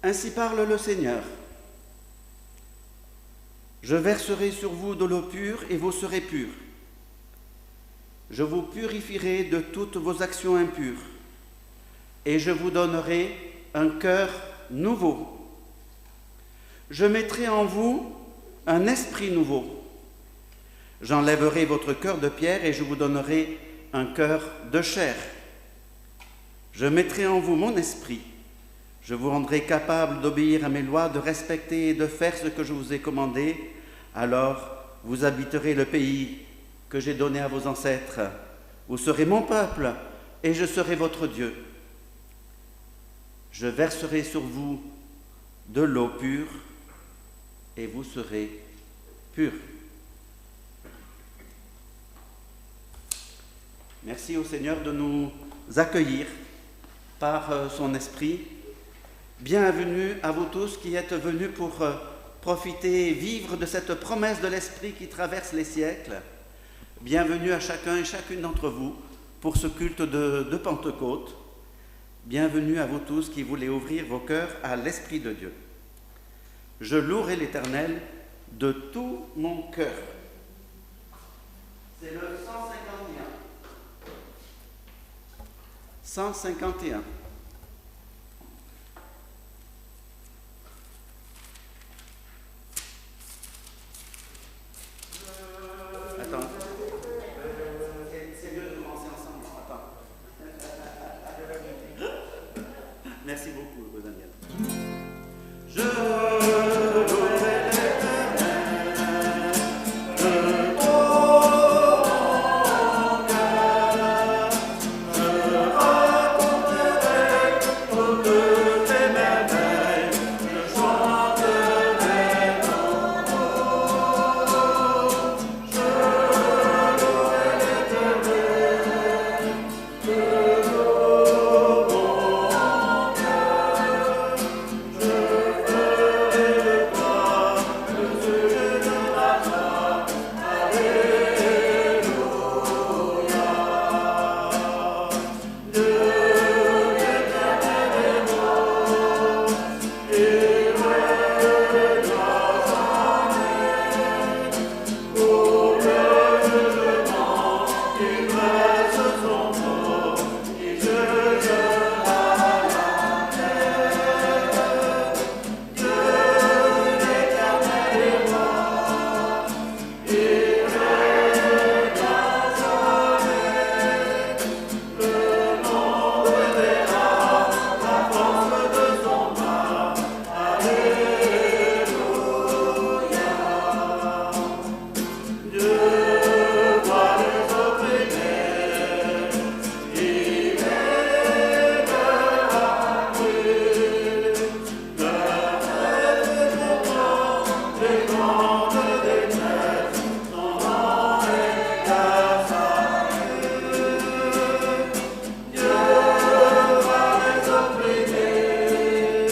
Ainsi parle le Seigneur. Je verserai sur vous de l'eau pure et vous serez purs. Je vous purifierai de toutes vos actions impures et je vous donnerai un cœur nouveau. Je mettrai en vous un esprit nouveau. J'enlèverai votre cœur de pierre et je vous donnerai un cœur de chair. Je mettrai en vous mon esprit. Je vous rendrai capable d'obéir à mes lois, de respecter et de faire ce que je vous ai commandé. Alors vous habiterez le pays que j'ai donné à vos ancêtres. Vous serez mon peuple et je serai votre Dieu. Je verserai sur vous de l'eau pure et vous serez purs. Merci au Seigneur de nous accueillir par son esprit. Bienvenue à vous tous qui êtes venus pour profiter et vivre de cette promesse de l'esprit qui traverse les siècles. Bienvenue à chacun et chacune d'entre vous pour ce culte de Pentecôte. Bienvenue à vous tous qui voulez ouvrir vos cœurs à l'Esprit de Dieu. Je louerai l'Éternel de tout mon cœur. C'est le 151. 151. Attends. C'est mieux de commencer ensemble. Attends. Merci beaucoup, Daniel. Je louerai l'Éternel de tout mon cœur. Je raconterai toutes tes merveilles. Je chanterai ton nom. Je louerai l'Éternel de tout mon cœur. Je ferai de toi le sujet de ma joie. Alléluia. Dieu l'Éternel est bon, il réglera jamais. Pour le jugement, il dresse son trône, il jugera la terre. Dieu l'Éternel est bon, il réglera jamais. Le monde verra la force de son bras. Alléluia. Dieu voit les opprimés, il aidera plus. Leur rêve est pourtant les grandes détresses, son nom est à salut. Dieu voit les opprimés,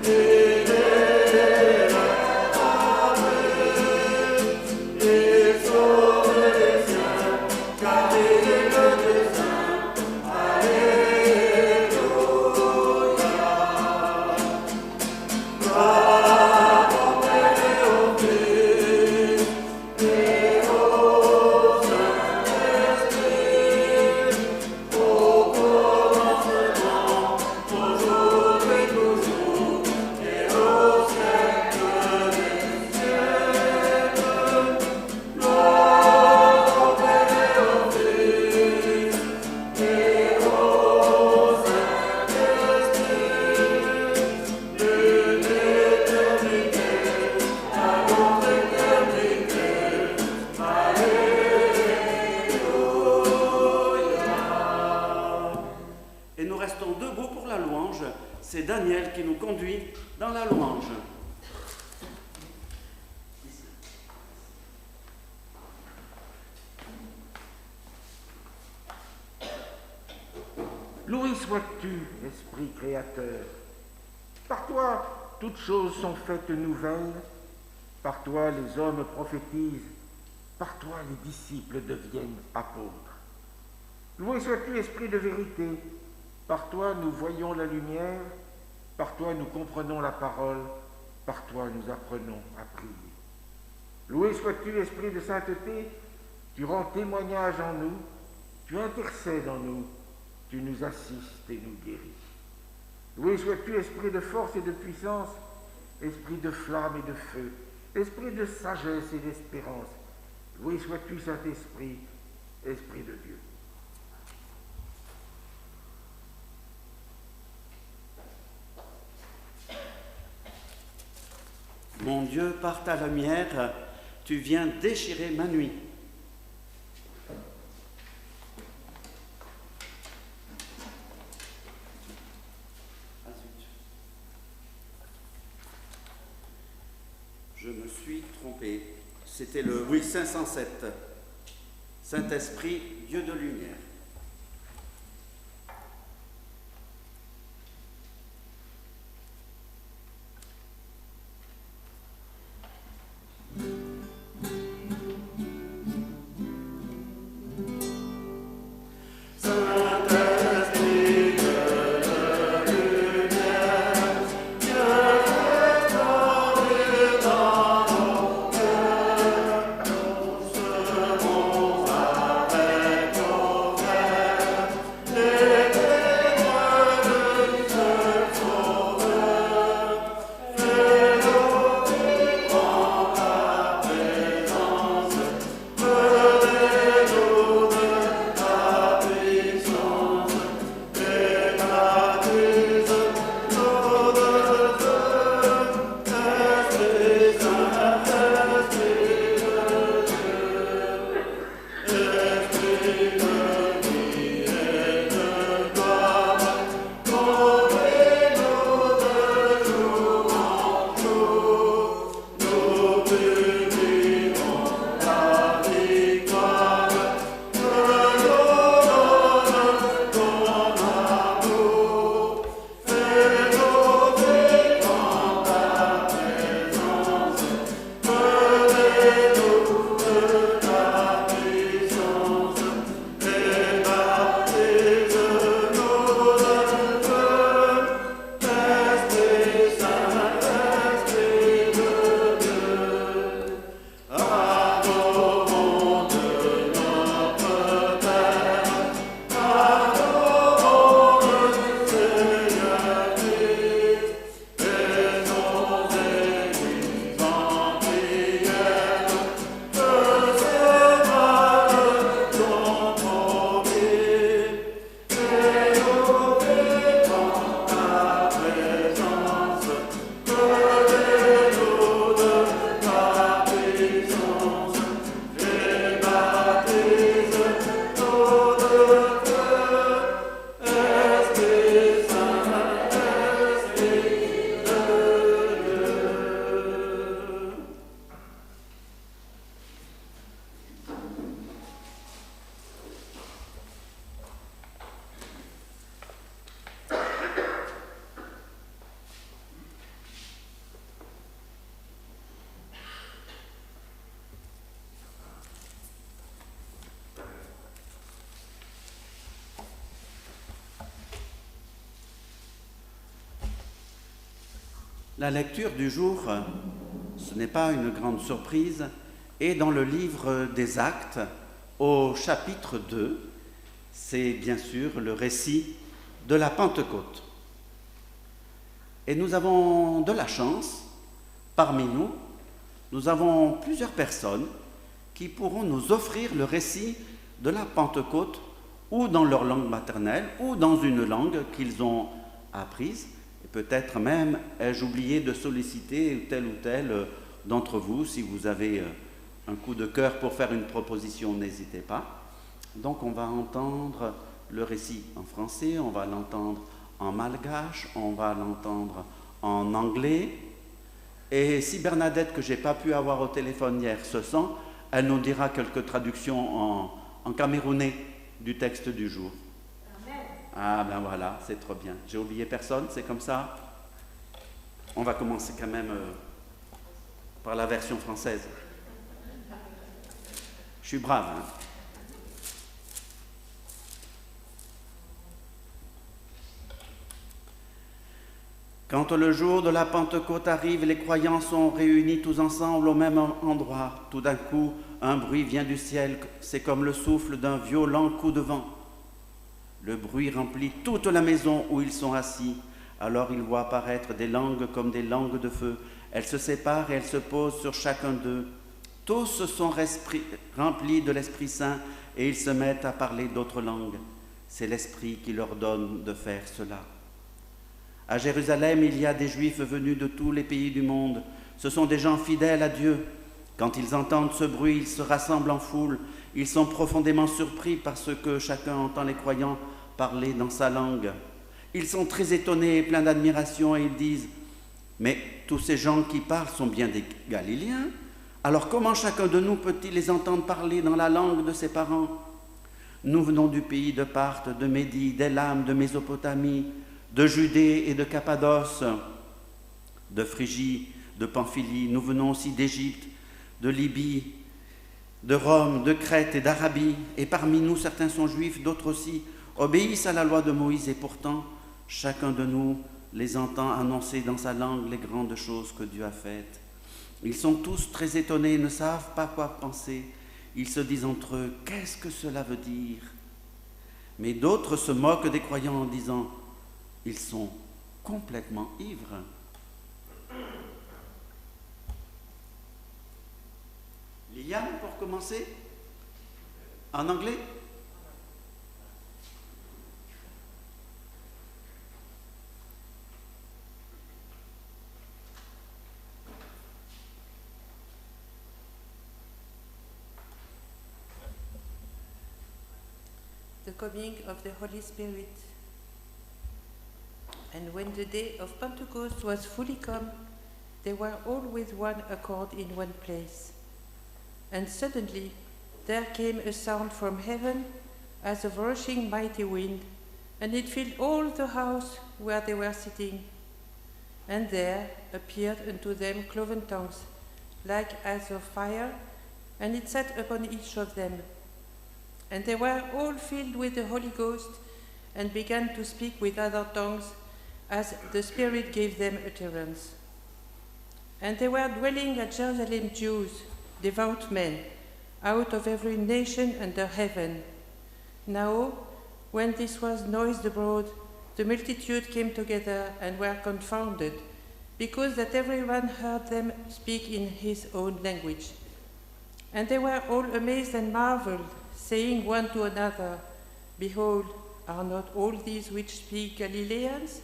il aidera plus. Il sauve les siens, car il est le dessein. Alléluia. Gloire au Père et au Fils et au Saint-Esprit, au commencement, aujourd'hui et toujours, et au siècle des siècles. Gloire au Père et au Fils et au Saint-Esprit, d'une éternité à l'autre éternité. Alléluia. Et nous restons debout pour la louange. C'est Daniel qui nous conduit dans la louange. Loué sois-tu, Esprit créateur. Par toi, toutes choses sont faites nouvelles. Par toi, les hommes prophétisent. Par toi, les disciples deviennent apôtres. Loué sois-tu, Esprit de vérité. Par toi, nous voyons la lumière. Par toi, nous comprenons la parole. Par toi, nous apprenons à prier. Loué sois-tu, Esprit de sainteté. Tu rends témoignage en nous. Tu intercèdes en nous. Tu nous assistes et nous guéris. Loué sois-tu, Esprit de force et de puissance. Esprit de flamme et de feu. Esprit de sagesse et d'espérance. Loué sois-tu, Saint-Esprit, Esprit de Dieu. Mon Dieu, par ta lumière, tu viens déchirer ma nuit. Je me suis trompé. C'était le 507. Saint-Esprit, Dieu de lumière. La lecture du jour, ce n'est pas une grande surprise, est dans le livre des Actes, au chapitre 2. C'est bien sûr le récit de la Pentecôte. Et nous avons de la chance, parmi nous, nous avons plusieurs personnes qui pourront nous offrir le récit de la Pentecôte ou dans leur langue maternelle ou dans une langue qu'ils ont apprise. Peut-être même ai-je oublié de solliciter tel ou tel d'entre vous. Si vous avez un coup de cœur pour faire une proposition, n'hésitez pas. Donc on va entendre le récit en français, on va l'entendre en malgache, on va l'entendre en anglais. Et si Bernadette, que je n'ai pas pu avoir au téléphone hier, se sent, elle nous dira quelques traductions en camerounais du texte du jour. Ah ben voilà, c'est trop bien. J'ai oublié personne, c'est comme ça. On va commencer quand même par la version française. Je suis brave, hein. Quand le jour de la Pentecôte arrive, les croyants sont réunis tous ensemble au même endroit. Tout d'un coup, un bruit vient du ciel, c'est comme le souffle d'un violent coup de vent. Le bruit remplit toute la maison où ils sont assis. Alors ils voient apparaître des langues comme des langues de feu. Elles se séparent et elles se posent sur chacun d'eux. Tous sont remplis de l'Esprit Saint et ils se mettent à parler d'autres langues. C'est l'Esprit qui leur donne de faire cela. À Jérusalem, il y a des Juifs venus de tous les pays du monde. Ce sont des gens fidèles à Dieu. Quand ils entendent ce bruit, ils se rassemblent en foule. Ils sont profondément surpris parce que chacun entend les croyants parler dans sa langue. Ils sont très étonnés et pleins d'admiration et ils disent « Mais tous ces gens qui parlent sont bien des Galiléens. Alors comment chacun de nous peut-il les entendre parler dans la langue de ses parents ? Nous venons du pays de Parthe, de Médie, d'Élam, de Mésopotamie, de Judée et de Cappadoce, de Phrygie, de Pamphylie. Nous venons aussi d'Égypte, de Libye, de Rome, de Crète et d'Arabie. Et parmi nous, certains sont juifs, d'autres aussi obéissent à la loi de Moïse. Et pourtant, chacun de nous les entend annoncer dans sa langue les grandes choses que Dieu a faites. Ils sont tous très étonnés, ne savent pas quoi penser. Ils se disent entre eux, qu'est-ce que cela veut dire ? Mais d'autres se moquent des croyants en disant, ils sont complètement ivres. Liliane, pour commencer, en anglais ? The coming of the Holy Spirit. And when the day of Pentecost was fully come, they were all with one accord in one place. And suddenly there came a sound from heaven as of rushing mighty wind, and it filled all the house where they were sitting. And there appeared unto them cloven tongues, like as of fire, and it sat upon each of them. And they were all filled with the Holy Ghost, and began to speak with other tongues, as the Spirit gave them utterance. And they were dwelling at Jerusalem Jews, devout men, out of every nation under heaven. Now, when this was noised abroad, the multitude came together and were confounded, because that everyone heard them speak in his own language. And they were all amazed and marveled, saying one to another, Behold, are not all these which speak Galileans?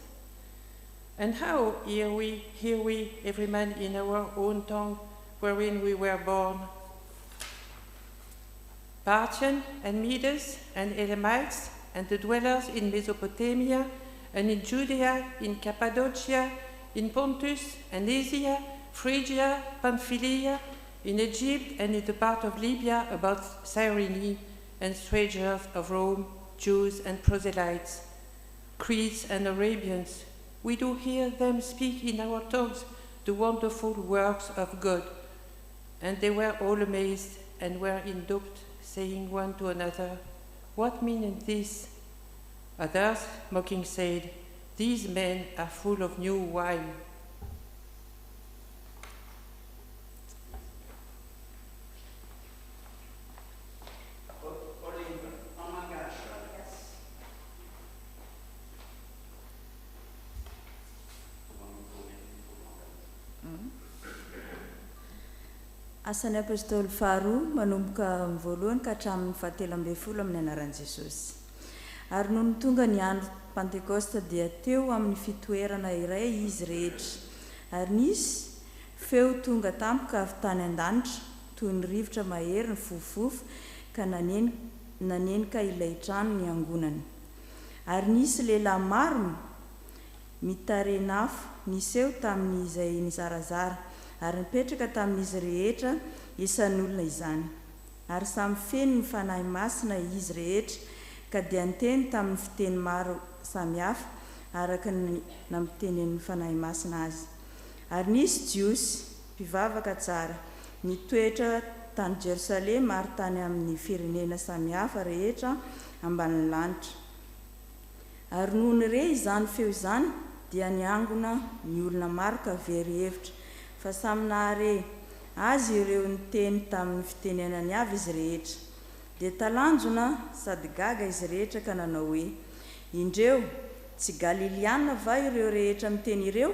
And how hear we, every man in our own tongue, wherein we were born? Parthians and Medes and Elamites, and the dwellers in Mesopotamia, and in Judea, in Cappadocia, in Pontus and Asia, Phrygia, Pamphylia, in Egypt, and in the part of Libya about Cyrene, and strangers of Rome, Jews and proselytes, Cretes and Arabians, we do hear them speak in our tongues the wonderful works of God. And they were all amazed and were in doubt, saying one to another, What meaneth this? Others, mocking, said, These men are full of new wine. Asan'ny apôstôly faharoa manomboka amin'ny voalohany ka hatramin'ny fahatelo ambin'ny folo amin'ny anaran'i Jesosy. Ary noho ny tonga ny andro Pentekosta dia teo amin'ny fitoerana iray izy rehetra. Ary nisy feo tonga tampoka avy tany an-danitra toy ny rivotra mahery ny fofofofo ka nanenika ilay trano ny angonany. Ary nisy lehilahy maro mitarena afo niseho tamin'izay nizarazara ary nipetraka tamin'izy rehetra isan'olona izany. Ary samy feno ny fanahy masina izy rehetra ka dia niteny tamin'ny fiteny maro samihafa araka ny namitenen'ny fanahy masina azy. Ary nisy jiosy mpivavaka tsara nitoetra tany Jerusalema ary tany amin'ny firenena samihafa rehetra ambanin'ny lanitra. Ary noho ny re izany feo izany dia niangona ny olona maro ka very hevitra fa samy nahare azy ireo ny teny tamin'ny fitenenany avy izy rehetra. Dia talanjona sady gaga izy rehetra ka nanao hoe, indreo tsy galiliana va ireo rehetra miteny ireo?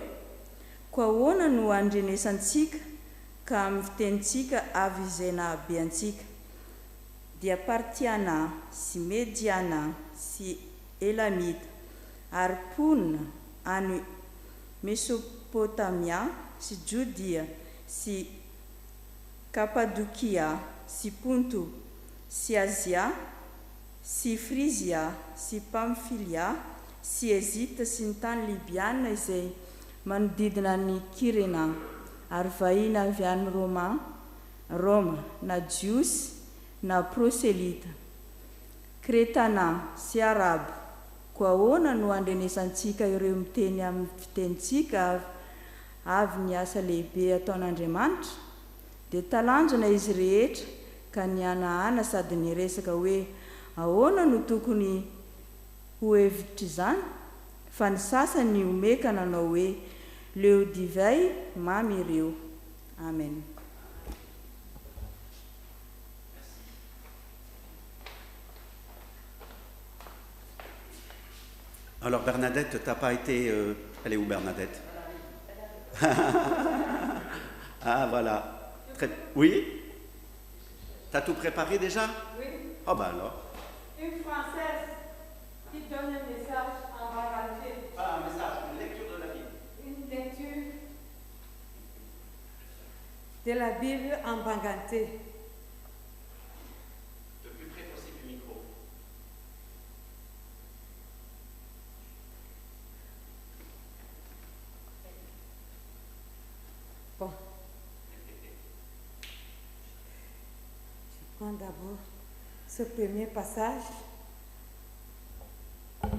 Koa ahoana no andrenesantsika ka amin'ny fitenitsika avy izay nahabeantsika? Dia partiana sy mediana sy elamita ary ponina any Mesopotamia sy Judia sy Kapadokia sy Ponto sy Azia sy Frisia sy Pamfilia sy Ezipta sy ny tany Libiana izay manodidina ny Kirena ary vahiny avy any Roma na Jiosy na proselita, Kretana sy Arabo. Koa ahoana no andrenesantsika ireo miteny amin'ny fitenitsika avy ny asa lehibe ataon'Andriamanitra? Dia talanjona izy rehetra ka nianahana sady niresaka hoe ahoana no tokony ho hevitra izany? Fa ny sasany omeka nanao hoe leo divay mamy ireo. Amen. Alors Bernadette, t'as pas été... Elle est où Bernadette? Ah voilà. Oui? T'as tout préparé déjà? Oui. Oh bah alors. Une Française qui donne un message en baranté. Ah, un message, une lecture de la Bible. Une lecture de la Bible en banganté. Le plus près possible du micro. Bon. Je prends d'abord ce premier passage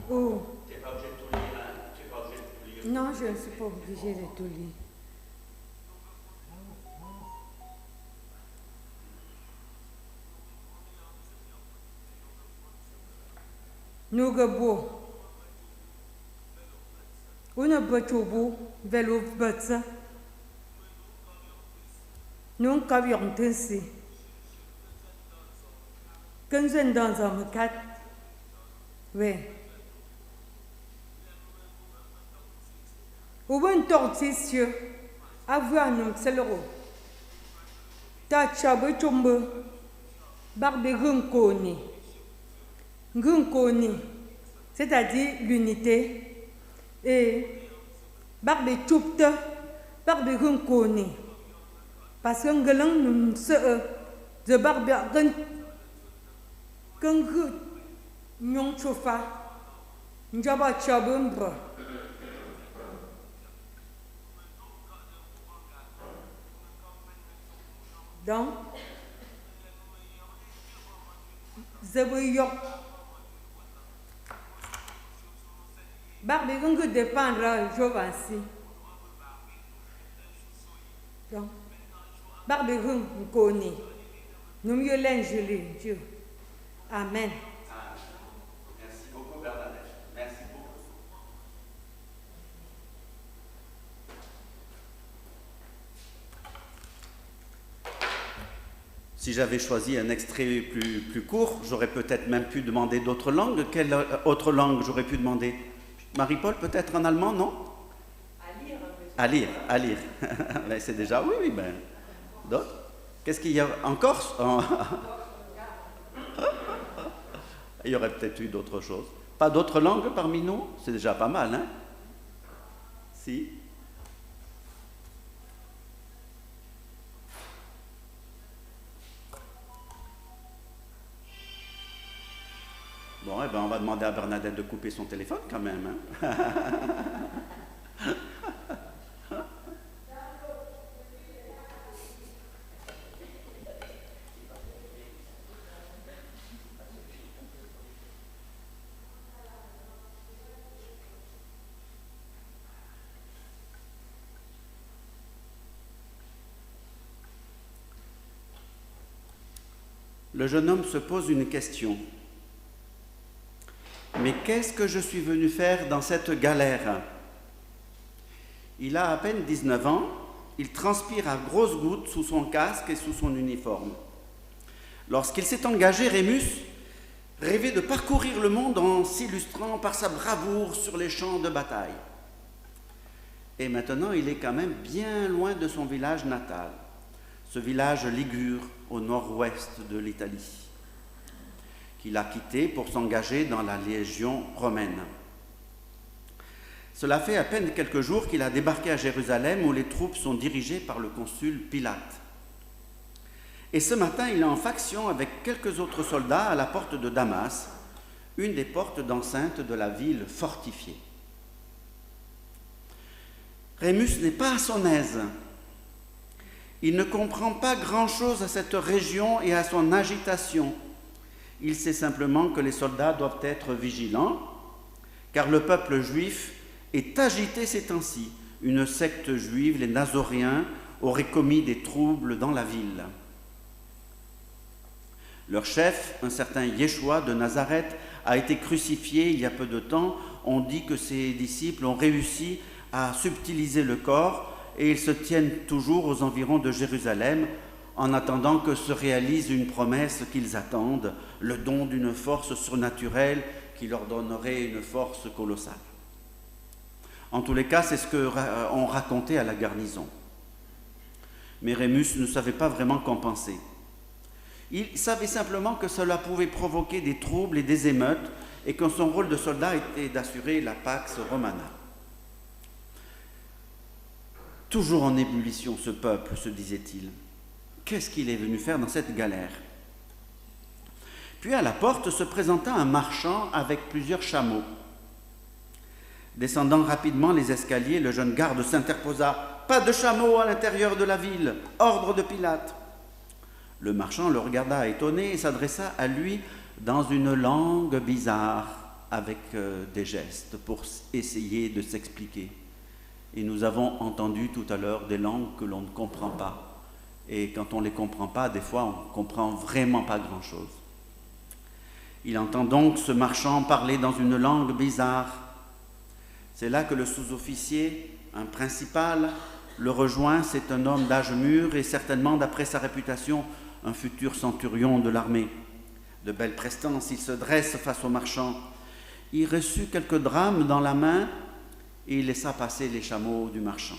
où... Tu n'es pas obligé de tout lire, hein? Tu n'es pas obligé de tout lire. Non, je ne suis pas obligée de tout lire. Nugabo. Una bachubu velo batsa. Nun kavion tensi. Kenzen dans un mekat. Oui. Oben tortisieux. Avoir un célero. Ta chabe chumbe. Barbe runkoni. Ngunkoni, c'est-à-dire l'unité, et barbe chupte, barbe ngunkoni. Parce que nous sommes de barbe gun nyong chofa, njaba chabumbre. Donc, Zabouyok. Barbe gun dépendra Jovansi. Donc, barbe gun koni. Nous mieux l'ingélu, Dieu. Amen. Merci beaucoup Bernadette. Merci beaucoup. Si j'avais choisi un extrait plus court, j'aurais peut-être même pu demander d'autres langues. Quelle autre langue j'aurais pu demander? Marie-Paul, peut-être en allemand, non? À lire. À lire. Ben, c'est déjà, oui, ben. D'autres? Qu'est-ce qu'il y a en Corse? Il y aurait peut-être eu d'autres choses. Pas d'autres langues parmi nous? C'est déjà pas mal, hein? Si? Bon, eh ben, on va demander à Bernadette de couper son téléphone quand même. Hein? Le jeune homme se pose une question. Mais qu'est-ce que je suis venu faire dans cette galère? Il a à peine 19 ans, il transpire à grosses gouttes sous son casque et sous son uniforme. Lorsqu'il s'est engagé, Rémus rêvait de parcourir le monde en s'illustrant par sa bravoure sur les champs de bataille. Et maintenant, il est quand même bien loin de son village natal, ce village ligure au nord-ouest de l'Italie, qu'il a quitté pour s'engager dans la Légion romaine. Cela fait à peine quelques jours qu'il a débarqué à Jérusalem où les troupes sont dirigées par le consul Pilate. Et ce matin, il est en faction avec quelques autres soldats à la porte de Damas, une des portes d'enceinte de la ville fortifiée. Rémus n'est pas à son aise. Il ne comprend pas grand-chose à cette région et à son agitation. Il sait simplement que les soldats doivent être vigilants, car le peuple juif est agité ces temps-ci. Une secte juive, les Nazoréens, aurait commis des troubles dans la ville. Leur chef, un certain Yeshua de Nazareth, a été crucifié il y a peu de temps. On dit que ses disciples ont réussi à subtiliser le corps et ils se tiennent toujours aux environs de Jérusalem en attendant que se réalise une promesse qu'ils attendent, le don d'une force surnaturelle qui leur donnerait une force colossale. En tous les cas, c'est ce qu'on racontait à la garnison. Mais Rémus ne savait pas vraiment qu'en penser. Il savait simplement que cela pouvait provoquer des troubles et des émeutes et que son rôle de soldat était d'assurer la Pax Romana. Toujours en ébullition ce peuple, se disait-il. Qu'est-ce qu'il est venu faire dans cette galère? Puis à la porte se présenta un marchand avec plusieurs chameaux. Descendant rapidement les escaliers, le jeune garde s'interposa. « Pas de chameaux à l'intérieur de la ville, ordre de Pilate !» Le marchand le regarda étonné et s'adressa à lui dans une langue bizarre, avec des gestes pour essayer de s'expliquer. Et nous avons entendu tout à l'heure des langues que l'on ne comprend pas. Et quand on ne les comprend pas, des fois, on ne comprend vraiment pas grand-chose. Il entend donc ce marchand parler dans une langue bizarre. C'est là que le sous-officier, un principal, le rejoint. C'est un homme d'âge mûr et certainement, d'après sa réputation, un futur centurion de l'armée. De belle prestance, il se dresse face au marchand. Il reçut quelques drachmes dans la main et il laissa passer les chameaux du marchand.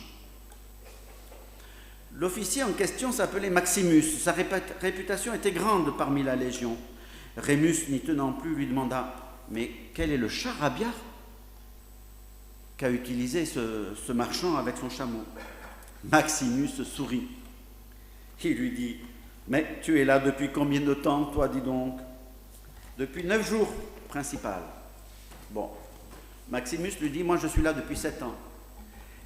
L'officier en question s'appelait Maximus. Sa réputation était grande parmi la Légion. Rémus, n'y tenant plus, lui demanda « Mais quel est le charabia qu'a utilisé ce marchand avec son chameau ?» Maximus sourit. Il lui dit « Mais tu es là depuis combien de temps, toi, dis donc ?»« Depuis 9 jours, principal. » Bon, Maximus lui dit « Moi, je suis là depuis 7 ans. »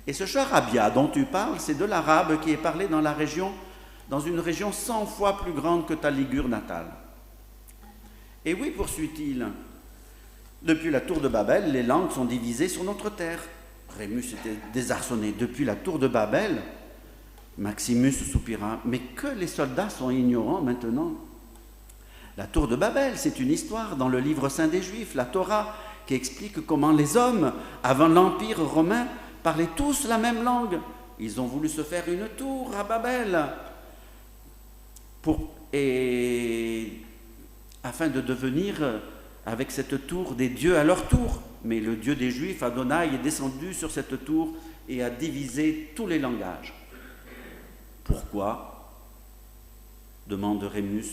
Et ce charabia dont tu parles, c'est de l'arabe qui est parlé dans une région 100 fois plus grande que ta Ligure natale. Et oui, poursuit-il, depuis la tour de Babel, les langues sont divisées sur notre terre. Rémus était désarçonné. Depuis la tour de Babel, Maximus soupira. Mais que les soldats sont ignorants maintenant. La tour de Babel, c'est une histoire dans le livre saint des Juifs, la Torah, qui explique comment les hommes, avant l'Empire romain, parlaient tous la même langue. Ils ont voulu se faire une tour à Babel afin de devenir, avec cette tour, des dieux à leur tour. Mais le Dieu des Juifs, Adonai, est descendu sur cette tour et a divisé tous les langages. Pourquoi ? Demande Rémus.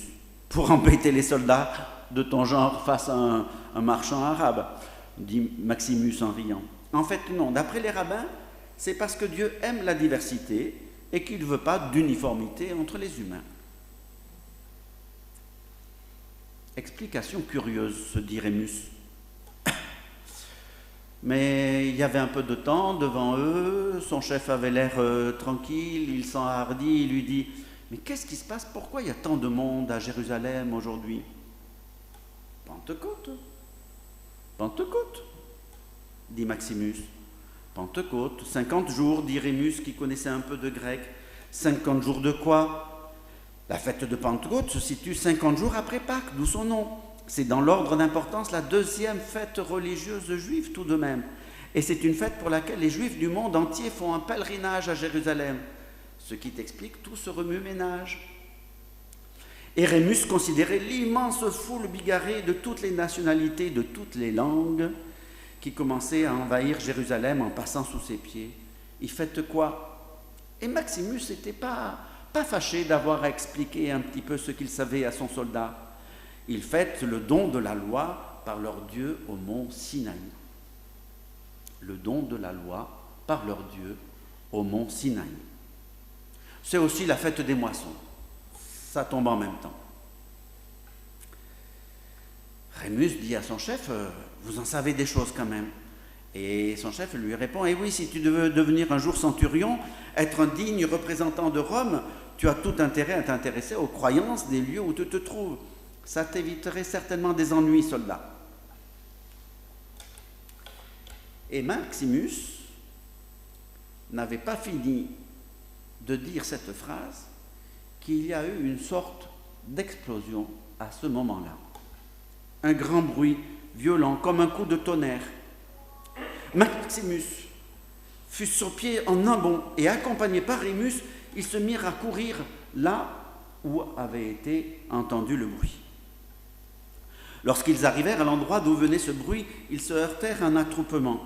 Pour embêter les soldats de ton genre face à un marchand arabe, dit Maximus en riant. En fait, non. D'après les rabbins, c'est parce que Dieu aime la diversité et qu'il ne veut pas d'uniformité entre les humains. Explication curieuse, se dit Rémus. Mais il y avait un peu de temps devant eux, son chef avait l'air tranquille, il s'enhardit, il lui dit « Mais qu'est-ce qui se passe? Pourquoi il y a tant de monde à Jérusalem aujourd'hui ?»« Pentecôte. Pentecôte, dit Maximus. Pentecôte, 50 jours, dit Rémus qui connaissait un peu de grec. 50 jours de quoi? La fête de Pentecôte se situe 50 jours après Pâques, d'où son nom. C'est dans l'ordre d'importance la deuxième fête religieuse juive tout de même. Et c'est une fête pour laquelle les Juifs du monde entier font un pèlerinage à Jérusalem, ce qui t'explique tout ce remue-ménage. Et Rémus considérait l'immense foule bigarrée de toutes les nationalités, de toutes les langues, qui commençait à envahir Jérusalem en passant sous ses pieds. Il fête quoi? Et Maximus n'était pas fâché d'avoir à expliquer un petit peu ce qu'il savait à son soldat. Il fête le don de la loi par leur Dieu au mont Sinaï. Le don de la loi par leur Dieu au mont Sinaï. C'est aussi la fête des moissons. Ça tombe en même temps. Rémus dit à son chef, vous en savez des choses quand même. Et son chef lui répond, eh oui, si tu veux devenir un jour centurion, être un digne représentant de Rome, tu as tout intérêt à t'intéresser aux croyances des lieux où tu te trouves. Ça t'éviterait certainement des ennuis, soldat. Et Maximus n'avait pas fini de dire cette phrase qu'il y a eu une sorte d'explosion à ce moment-là. Un grand bruit violent, comme un coup de tonnerre. Maximus fut sur pied en un bond et accompagné par Rémus, ils se mirent à courir là où avait été entendu le bruit. Lorsqu'ils arrivèrent à l'endroit d'où venait ce bruit, ils se heurtèrent à un attroupement.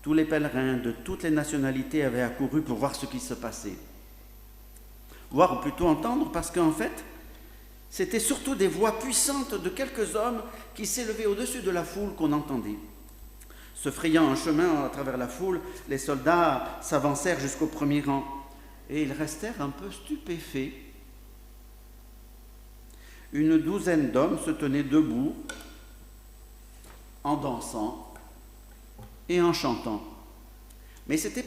Tous les pèlerins de toutes les nationalités avaient accouru pour voir ce qui se passait. Voir ou plutôt entendre, parce qu'en fait, c'était surtout des voix puissantes de quelques hommes qui s'élevaient au-dessus de la foule qu'on entendait. Se frayant un chemin à travers la foule, les soldats s'avancèrent jusqu'au premier rang et ils restèrent un peu stupéfaits. Une douzaine d'hommes se tenaient debout en dansant et en chantant. Mais ce n'était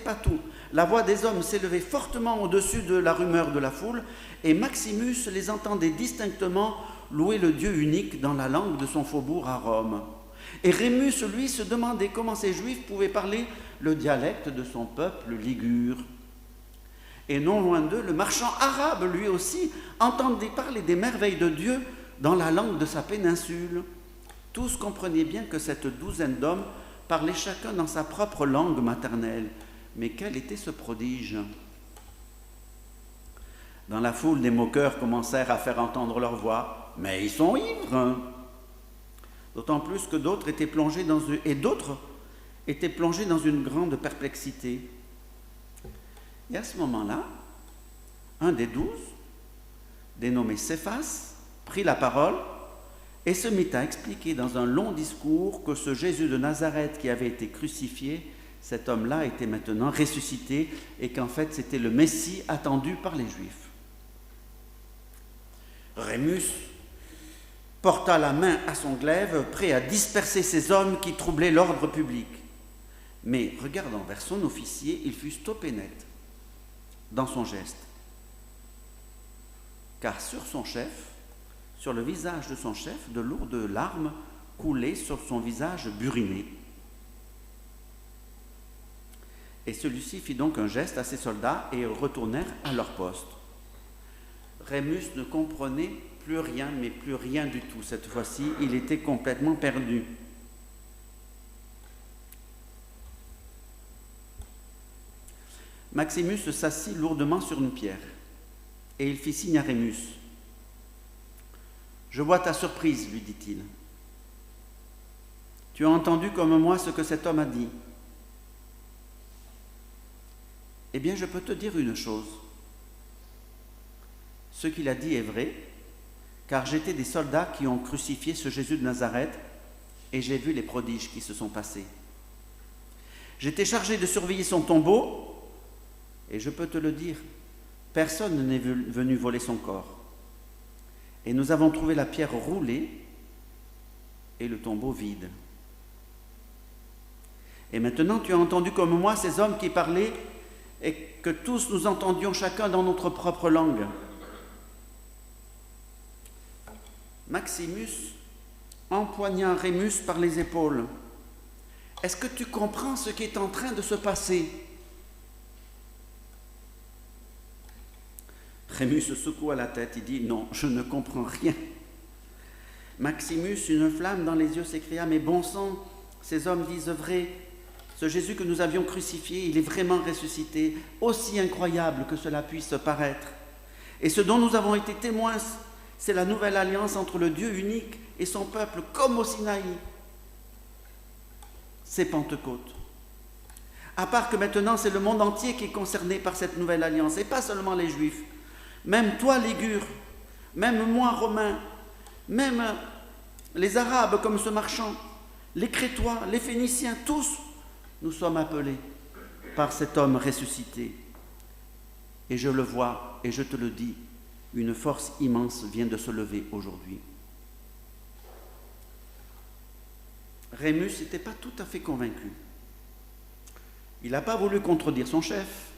pas tout. La voix des hommes s'élevait fortement au-dessus de la rumeur de la foule et Maximus les entendait distinctement louer le Dieu unique dans la langue de son faubourg à Rome. Et Rémus, lui, se demandait comment ces Juifs pouvaient parler le dialecte de son peuple ligure. Et non loin d'eux, le marchand arabe, lui aussi, entendait parler des merveilles de Dieu dans la langue de sa péninsule. Tous comprenaient bien que cette douzaine d'hommes parlaient chacun dans sa propre langue maternelle. Mais quel était ce prodige? Dans la foule, des moqueurs commencèrent à faire entendre leur voix. « Mais ils sont ivres !» D'autant plus que d'autres étaient plongés dans une grande perplexité. Et à ce moment-là, un des 12, dénommé Céphas, prit la parole et se mit à expliquer dans un long discours que ce Jésus de Nazareth qui avait été crucifié, cet homme-là était maintenant ressuscité et qu'en fait c'était le Messie attendu par les Juifs. Rémus porta la main à son glaive, prêt à disperser ces hommes qui troublaient l'ordre public. Mais regardant vers son officier, il fut stoppé net dans son geste. Car sur le visage de son chef, de lourdes larmes coulaient sur son visage buriné. Et celui-ci fit donc un geste à ses soldats et ils retournèrent à leur poste. Rémus ne comprenait plus rien, mais plus rien du tout. Cette fois-ci, il était complètement perdu. Maximus s'assit lourdement sur une pierre et il fit signe à Rémus. « Je vois ta surprise, lui dit-il. Tu as entendu comme moi ce que cet homme a dit. Eh bien, je peux te dire une chose. Ce qu'il a dit est vrai, car j'étais des soldats qui ont crucifié ce Jésus de Nazareth et j'ai vu les prodiges qui se sont passés. J'étais chargé de surveiller son tombeau et je peux te le dire, personne n'est venu voler son corps. Et nous avons trouvé la pierre roulée et le tombeau vide. Et maintenant tu as entendu comme moi ces hommes qui parlaient et que tous nous entendions chacun dans notre propre langue. Maximus empoigna Rémus par les épaules. « Est-ce que tu comprends ce qui est en train de se passer ?» Rémus secoua la tête, il dit « Non, je ne comprends rien. » Maximus, une flamme dans les yeux, s'écria « Mais bon sang, ces hommes disent vrai, ce Jésus que nous avions crucifié, il est vraiment ressuscité, aussi incroyable que cela puisse paraître. Et ce dont nous avons été témoins, c'est la nouvelle alliance entre le Dieu unique et son peuple, comme au Sinaï. C'est Pentecôte. À part que maintenant, c'est le monde entier qui est concerné par cette nouvelle alliance, et pas seulement les Juifs. Même toi, Ligure, même moi, Romain, même les Arabes comme ce marchand, les Crétois, les Phéniciens, tous, nous sommes appelés par cet homme ressuscité. Et je le vois, et je te le dis, une force immense vient de se lever aujourd'hui. Rémus n'était pas tout à fait convaincu. Il n'a pas voulu contredire son chef,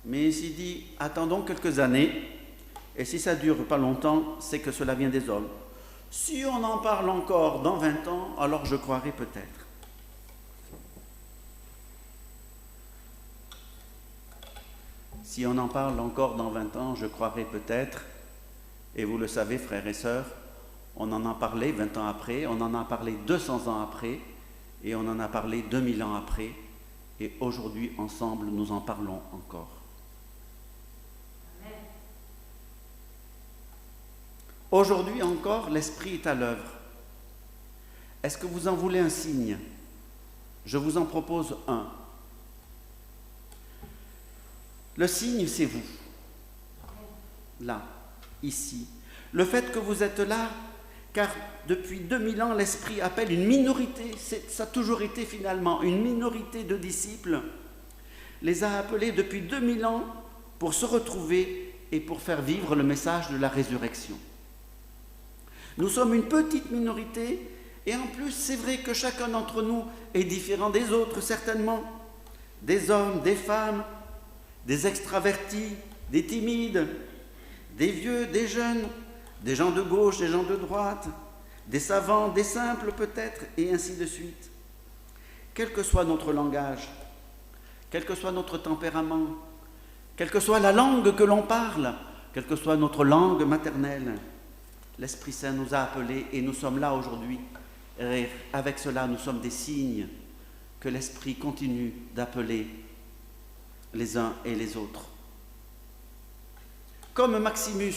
mais il s'est dit, attendons quelques années, et si ça ne dure pas longtemps, c'est que cela vient des hommes. Si on en parle encore dans 20 ans, alors je croirai peut-être. Si on en parle encore dans 20 ans, je croirai peut-être. Et vous le savez, frères et sœurs, on en a parlé 20 ans après, on en a parlé 200 ans après, et on en a parlé 2000 ans après. Et aujourd'hui, ensemble, nous en parlons encore. Amen. Aujourd'hui encore, l'Esprit est à l'œuvre. Est-ce que vous en voulez un signe? Je vous en propose un. Le signe, c'est vous. Là, ici. Le fait que vous êtes là, car depuis 2000 ans, l'Esprit appelle une minorité, ça a toujours été finalement une minorité de disciples, les a appelés depuis 2000 ans pour se retrouver et pour faire vivre le message de la résurrection. Nous sommes une petite minorité, et en plus, c'est vrai que chacun d'entre nous est différent des autres, certainement. Des hommes, des femmes, des extravertis, des timides, des vieux, des jeunes, des gens de gauche, des gens de droite, des savants, des simples peut-être, et ainsi de suite. Quel que soit notre langage, quel que soit notre tempérament, quelle que soit la langue que l'on parle, quelle que soit notre langue maternelle, l'Esprit Saint nous a appelés et nous sommes là aujourd'hui. Et avec cela, nous sommes des signes que l'Esprit continue d'appeler les uns et les autres. Comme Maximus,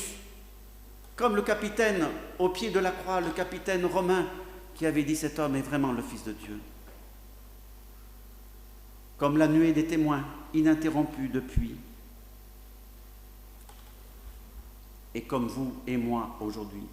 comme le capitaine au pied de la croix, le capitaine romain qui avait dit cet homme est vraiment le Fils de Dieu. Comme la nuée des témoins, ininterrompue depuis. Et comme vous et moi aujourd'hui.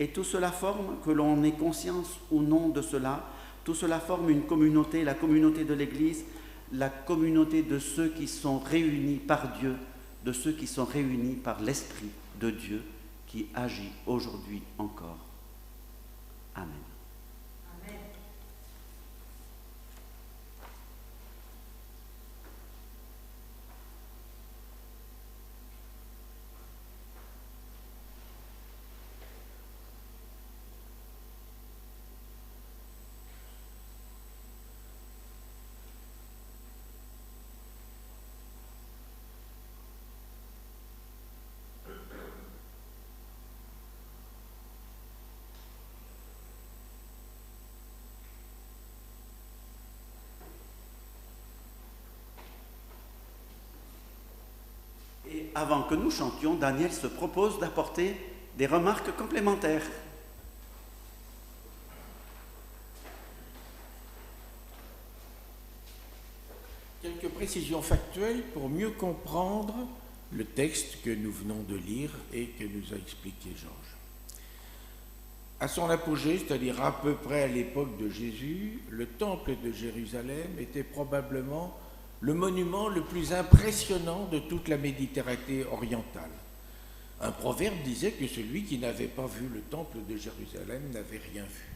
Et tout cela forme, que l'on ait conscience ou non de cela, tout cela forme une communauté, la communauté de l'Église, la communauté de ceux qui sont réunis par Dieu, de ceux qui sont réunis par l'Esprit de Dieu qui agit aujourd'hui encore. Amen. Amen. Et avant que nous chantions, Daniel se propose d'apporter des remarques complémentaires. Quelques précisions factuelles pour mieux comprendre le texte que nous venons de lire et que nous a expliqué Georges. À son apogée, c'est-à-dire à peu près à l'époque de Jésus, le temple de Jérusalem était probablement le monument le plus impressionnant de toute la Méditerranée orientale. Un proverbe disait que celui qui n'avait pas vu le temple de Jérusalem n'avait rien vu.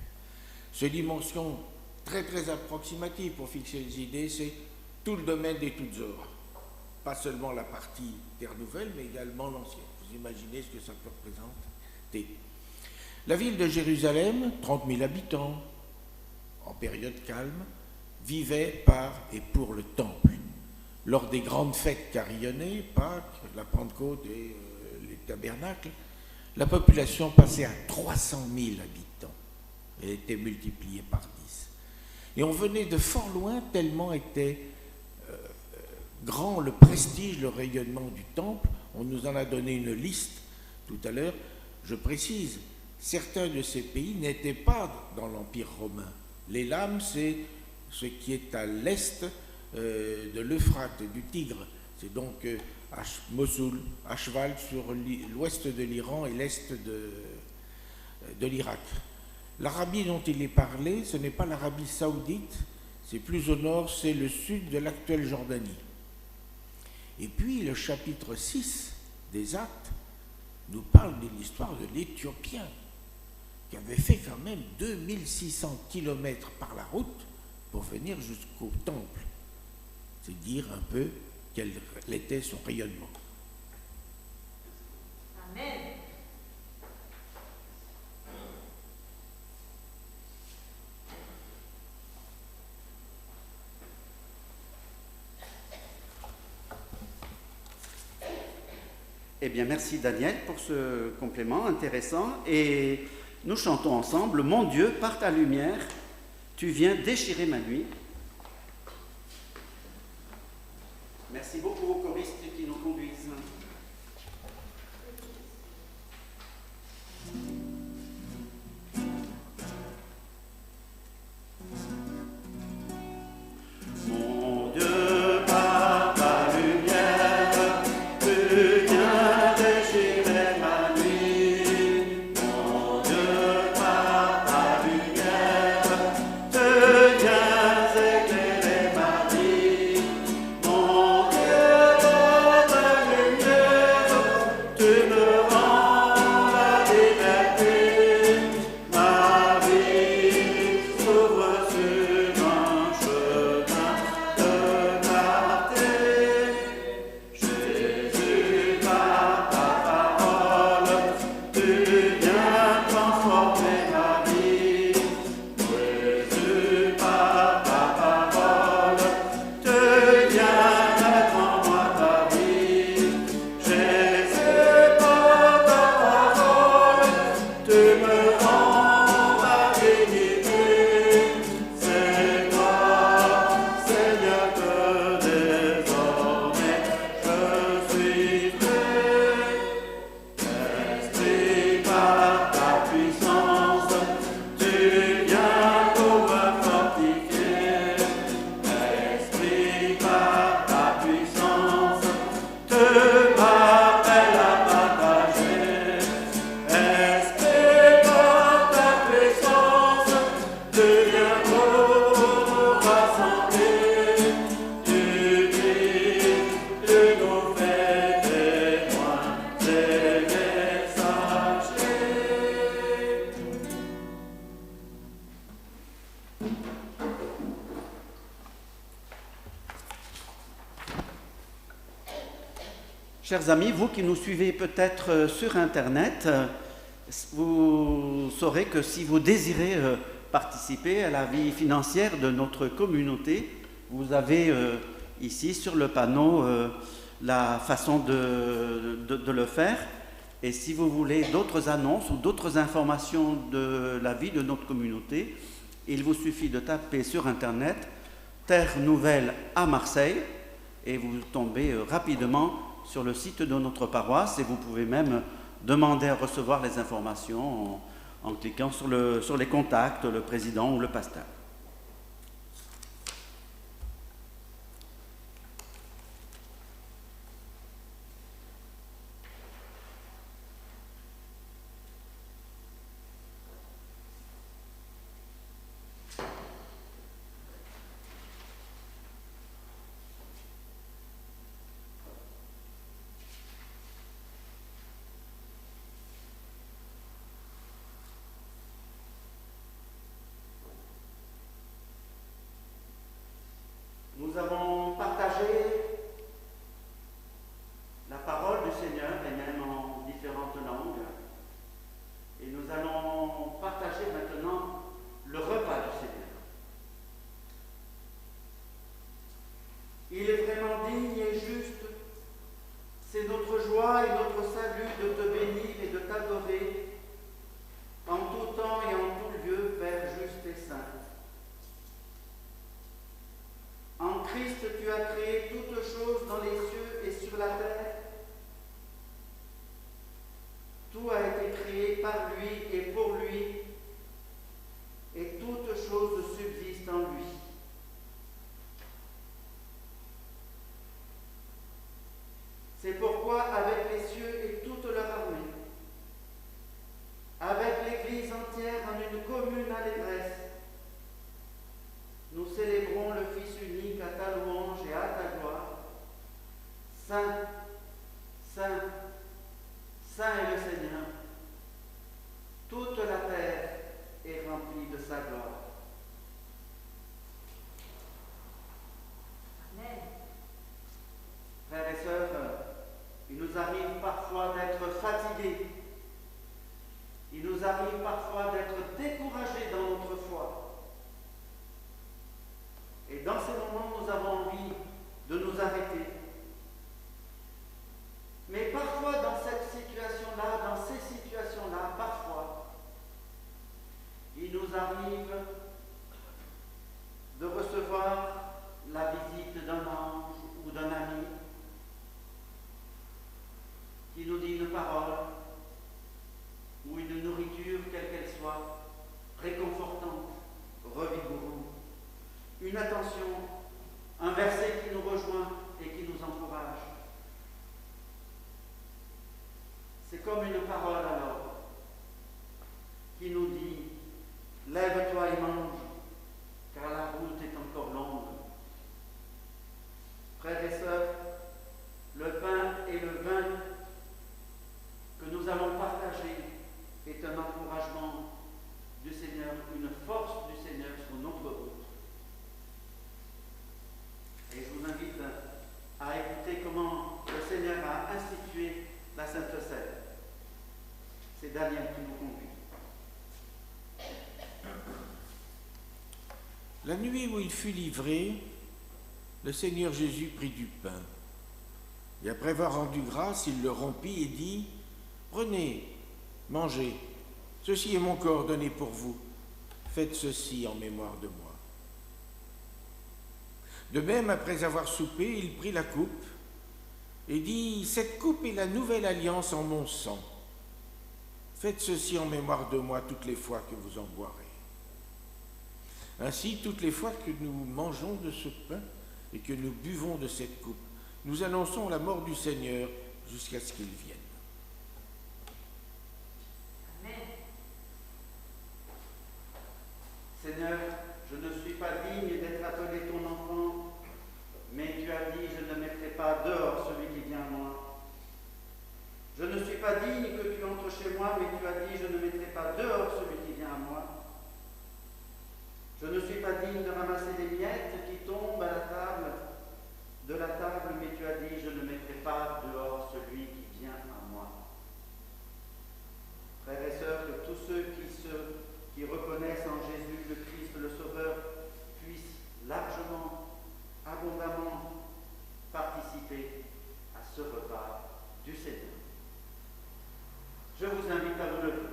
Cette dimension très très approximative pour fixer les idées, c'est tout le domaine des toutes œuvres. Pas seulement la partie Terre Nouvelle, mais également l'ancienne. Vous imaginez ce que ça peut représenter. La ville de Jérusalem, 30 000 habitants, en période calme, vivait par et pour le temple. Lors des grandes fêtes carillonnées, Pâques, la Pentecôte et les tabernacles, la population passait à 300 000 habitants. Elle était multipliée par 10. Et on venait de fort loin tellement était grand le prestige, le rayonnement du temple. On nous en a donné une liste tout à l'heure. Je précise, certains de ces pays n'étaient pas dans l'Empire romain. L'Élam, c'est ce qui est à l'est de l'Euphrate, du Tigre. C'est donc Mossoul, à cheval sur l'ouest de l'Iran et l'est de l'Irak. L'Arabie dont il est parlé, ce n'est pas l'Arabie saoudite, c'est plus au nord, c'est le sud de l'actuelle Jordanie. Et puis le chapitre 6 des Actes nous parle de l'histoire de l'Éthiopien, qui avait fait quand même 2600 kilomètres par la route pour venir jusqu'au temple. C'est dire un peu quel était son rayonnement. Amen. Eh bien, merci Daniel pour ce complément intéressant. Et nous chantons ensemble « Mon Dieu, par ta lumière, tu viens déchirer ma nuit ». Merci beaucoup aux choristes qui nous conduisent. Mon Dieu, par ta lumière, tu viens déchirer ma nuit. Mon Dieu, par ta lumière, tu viens éclairer ma vie. Mon Dieu, par ta lumière, tu me rends la liberté. Ma vie s'ouvre sur un chemin de clarté. Jésus, par ta parole, tu viens transformer ma vie. Jésus, par ta parole, tu viens mettre en moi ta vie. Jésus, par ta parole, tu me rends la dignité. C'est toi, Seigneur, que désormais je suis fait. Esprit, par ta puissance, tu viens pour me fortifier. Esprit, par ta puissance, tu m'appelles à partager. Esprit, par ta puissance, tu viens pour rassembler. Tu dis, tu nous fais témoins et messagers. Chers amis, vous qui nous suivez peut-être sur Internet, vous saurez que si vous désirez participer à la vie financière de notre communauté, vous avez ici sur le panneau la façon de le faire. Et si vous voulez d'autres annonces ou d'autres informations de la vie de notre communauté, il vous suffit de taper sur Internet « Terre Nouvelle à Marseille » et vous tombez rapidement sur le site de notre paroisse et vous pouvez même demander à recevoir les informations en cliquant sur les contacts, le président ou le pasteur. Nous avons partagé la parole du Seigneur et même en différentes langues. Et nous allons partager maintenant le repas du Seigneur. Il est vraiment digne et juste. C'est notre joie et notre salut de te bénir et de t'adorer en tout temps et en tout lieu, Père juste et saint. Christ, tu as créé toutes choses dans les cieux et sur la terre. Tout a été créé par lui et pour lui, et toutes choses subsistent en lui. C'est pourquoi, avec les cieux et toute leur armée, avec l'Église entière en une commune allégresse, nous célébrons le Fils unique à ta louange et à ta gloire. Saint, Saint, Saint est le Seigneur. Toute la terre est remplie de sa gloire. Amen. Frères et sœurs, il nous arrive parfois d'être fatigués. Il nous arrive parfois d'être découragés dans notre foi. Et dans ces moments, nous avons envie de nous arrêter. Mais parfois, dans cette situation-là, dans ces situations-là, parfois, il nous arrive de recevoir la visite d'un ange ou d'un ami qui nous dit une parole ou une nourriture, quelle qu'elle soit, réconfortante, revigorante, une attention, un verset qui nous rejoint et qui nous encourage. C'est comme une parole alors qui nous dit « Lève-toi et mange, car la route est encore longue. » Frères et sœurs, le pain et le vin que nous allons partager est un encouragement du Seigneur, une force du Seigneur sur notre route. Et je vous invite à écouter comment le Seigneur a institué la Sainte Seine. C'est Daniel qui nous conduit. La nuit où il fut livré, le Seigneur Jésus prit du pain. Et après avoir rendu grâce, il le rompit et dit « Prenez, mangez, ceci est mon corps donné pour vous. Faites ceci en mémoire de moi. » De même, après avoir soupé, il prit la coupe et dit « Cette coupe est la nouvelle alliance en mon sang. Faites ceci en mémoire de moi toutes les fois que vous en boirez. » Ainsi, toutes les fois que nous mangeons de ce pain et que nous buvons de cette coupe, nous annonçons la mort du Seigneur jusqu'à ce qu'il vienne. Amen. Seigneur, je ne suis pas digne d'être appelé ton enfant, mais tu as dit, je ne mettrai pas dehors celui qui vient à moi. Je ne suis pas digne que tu entres chez moi, mais tu as dit, je ne mettrai pas dehors celui qui vient à moi. Je ne suis pas digne de ramasser les miettes qui tombent de la table, mais tu as dit, je ne mettrai pas dehors celui qui vient à moi. Frères et sœurs, que tous ceux qui reconnaissent en Jésus le Christ, le Sauveur, puissent largement, abondamment participer à ce repas du Seigneur. Je vous invite à vous lever.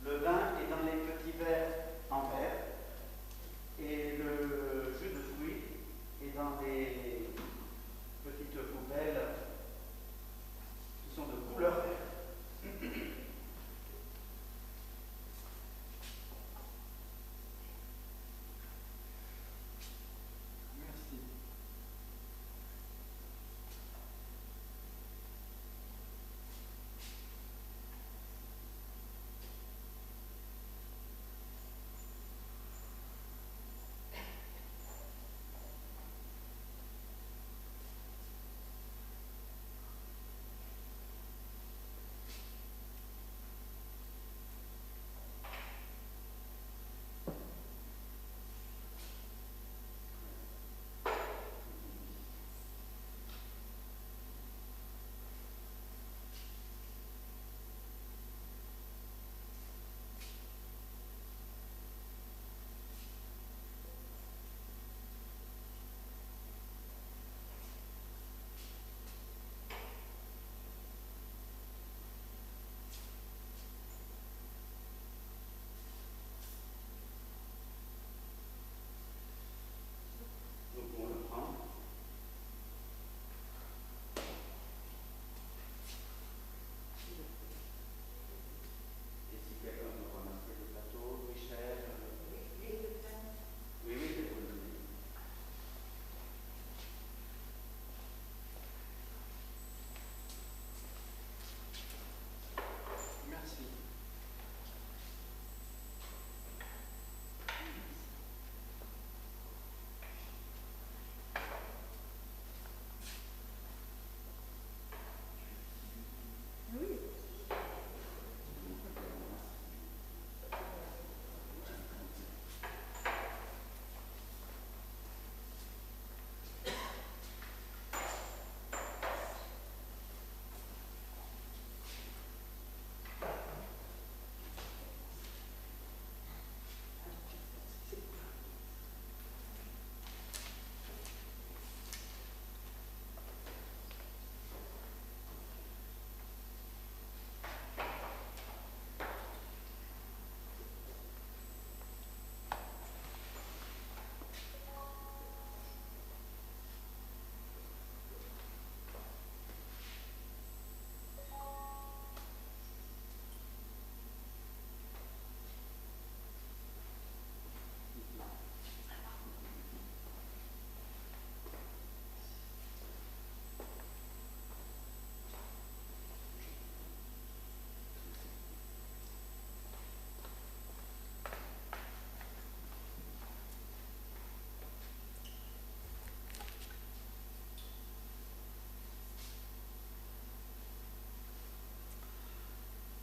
Le vin est dans les petits verres en verre et le jus de fruits est dans des petites poubelles qui sont de couleur verte.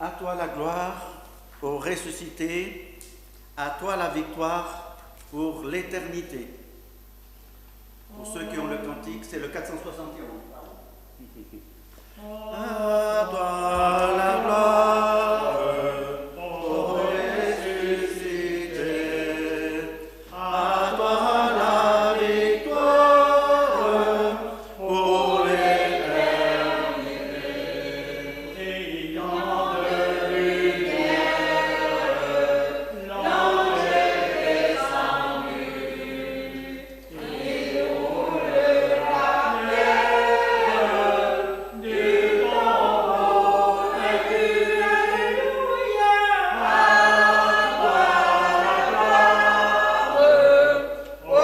À toi la gloire, ô ressuscité, à toi la victoire pour l'éternité. Pour ceux qui ont le cantique, c'est le 471. À toi la gloire, ô ressuscité, à toi la victoire pour l'éternité. Ayant de lumière, l'ange est descendu, et pour la pierre du tombeau vaincu. Alléluia. À toi la gloire, ô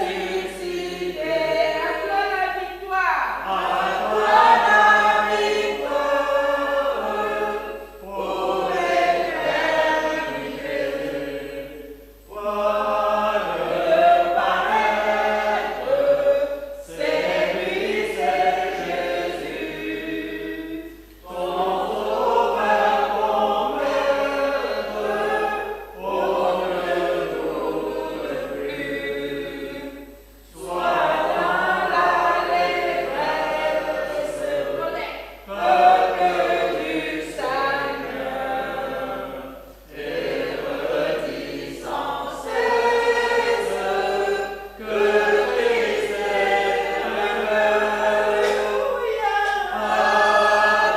ressuscité, À toi la victoire. à toi la victoire pour l'éternité. Vois le paraître, c'est lui, c'est Jésus, ton sauveur, ton maître, on ne doute plus. Sois dans l'allégresse, peuple du Seigneur, et redis sans cesse que Christ est heureux. Alléluia. À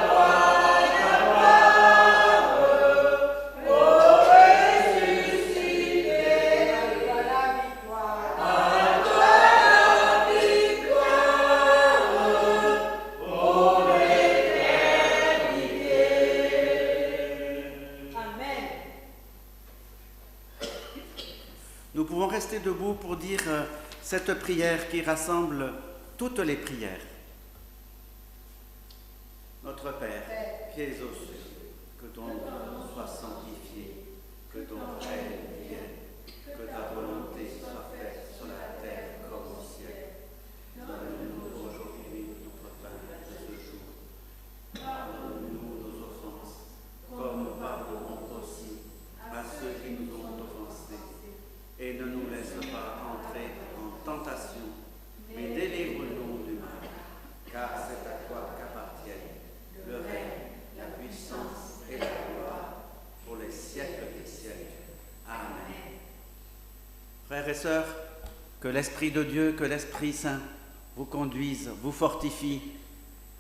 toi la gloire, ô ressuscité, À toi la victoire. à toi la victoire pour l'éternité. Amen. Nous pouvons rester debout pour dire cette prière qui rassemble toutes les prières. Notre Père, qui es aux cieux, que ton nom soit sanctifié, que ton règne vienne, que ta volonté soit faite sur la terre comme au ciel. Donne-nous aujourd'hui notre pain de ce jour. Pardonne-nous nos offenses, comme nous pardonnons aussi à ceux qui nous ont offensés. Et ne nous laisse pas entrer en tentation, mais délivre-nous du mal. Car c'est à toi qu'appartiennent le règne, la puissance et la gloire pour les siècles des siècles. Amen. Frères et sœurs, que l'Esprit de Dieu, que l'Esprit Saint vous conduise, vous fortifie,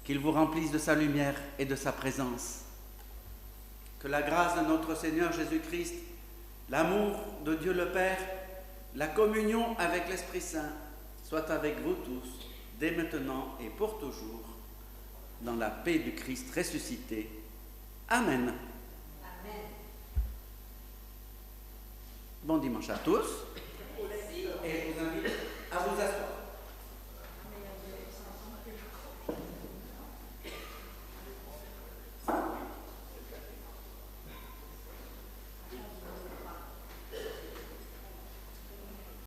qu'il vous remplisse de sa lumière et de sa présence. Que la grâce de notre Seigneur Jésus-Christ, l'amour de Dieu le Père, la communion avec l'Esprit Saint soit avec vous tous, dès maintenant et pour toujours, dans la paix du Christ ressuscité. Amen. Bon dimanche à tous. Et je vous invite à vous asseoir.